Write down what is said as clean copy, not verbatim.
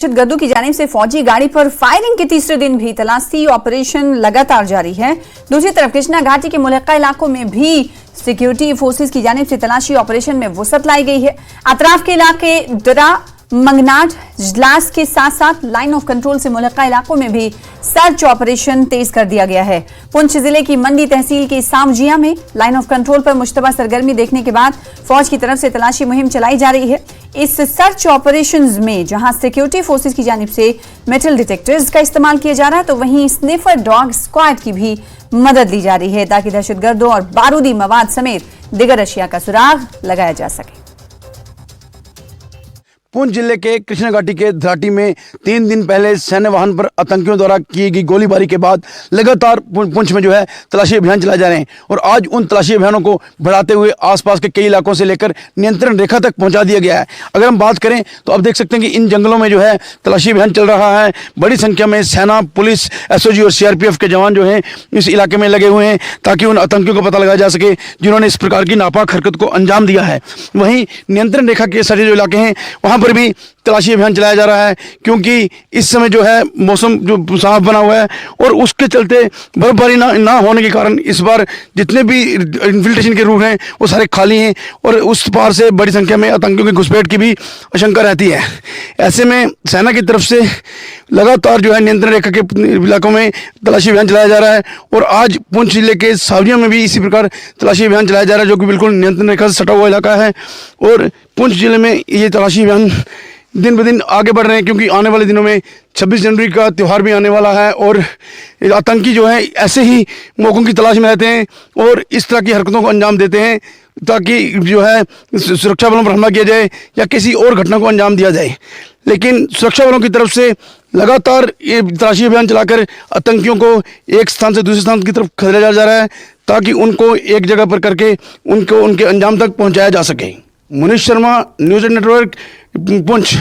दहशतगर्दों की जानिब से फौजी गाड़ी पर फायरिंग के तीसरे दिन भी तलाशी ऑपरेशन लगातार जारी है। दूसरी तरफ कृष्णा घाटी के मुलक्का इलाकों में भी सिक्योरिटी फोर्सेस की जानिब से तलाशी ऑपरेशन में वसअत लाई गई है। अतराफ के इलाके दरा मंगनाट इजलास के साथ साथ लाइन ऑफ कंट्रोल से मुलक्का इलाकों में भी सर्च ऑपरेशन तेज कर दिया गया है। पुंछ जिले की मंडी तहसील के सामजिया में लाइन ऑफ कंट्रोल पर मुश्तबा सरगर्मी देखने के बाद फौज की तरफ से तलाशी मुहिम चलाई जा रही है। इस सर्च ऑपरेशंस में जहां सिक्योरिटी फोर्सेस की जानिब से मेटल डिटेक्टर्स का इस्तेमाल किया जा रहा है, तो वहीं स्निफर डॉग स्क्वाड की भी मदद ली जा रही है ताकि दहशतगर्दों और बारूदी मवाद समेत दिगर अशिया का सुराग लगाया जा सके। पुंछ जिले के कृष्णा घाटी के घाटी में 3 दिन पहले सैन्य वाहन पर आतंकियों द्वारा की गई गोलीबारी के बाद लगातार पुंछ में तलाशी अभियान चलाए जा रहे हैं और आज उन तलाशी अभियानों को बढ़ाते हुए आसपास के कई इलाकों से लेकर नियंत्रण रेखा तक पहुंचा दिया गया है। अगर हम बात करें तो अब देख सकते हैं कि इन जंगलों में तलाशी अभियान चल रहा है। बड़ी संख्या में सेना, पुलिस, एसओजी और सीआरपीएफ के जवान इस इलाके में लगे हुए हैं ताकि उन आतंकियों को पता लगाया जा सके जिन्होंने इस प्रकार की नापाक हरकत को अंजाम दिया है। वहीं नियंत्रण रेखा के सटे जो इलाके हैं वहाँ पर भी तलाशी अभियान चलाया जा रहा है, क्योंकि इस समय मौसम जो साफ बना हुआ है और उसके चलते बर्फबारी ना होने के कारण इस बार जितने भी इन्फिल्ट्रेशन के रूट हैं वो सारे खाली हैं और उस पार से बड़ी संख्या में आतंकियों की घुसपैठ की भी आशंका रहती है। ऐसे में सेना की तरफ से लगातार नियंत्रण रेखा के इलाकों में तलाशी अभियान चलाया जा रहा है और आज पुंछ जिले के सावरिया में भी इसी प्रकार तलाशी अभियान चलाया जा रहा है, जो कि बिल्कुल नियंत्रण रेखा से सटा हुआ इलाका है। और पुंछ जिले में ये तलाशी अभियान दिन ब दिन आगे बढ़ रहे हैं, क्योंकि आने वाले दिनों में 26 जनवरी का त्यौहार भी आने वाला है और आतंकी ऐसे ही मौकों की तलाश में रहते हैं और इस तरह की हरकतों को अंजाम देते हैं ताकि सुरक्षा बलों पर हमला किया जाए या किसी और घटना को अंजाम दिया जाए। लेकिन सुरक्षा बलों की तरफ से लगातार ये तलाशी अभियान चलाकर आतंकियों को एक स्थान से दूसरे स्थान की तरफ खदेड़ा जा रहा है ताकि उनको एक जगह पर करके उनको उनके अंजाम तक पहुँचाया जा सके। Munish Sharma, news network, Poonch.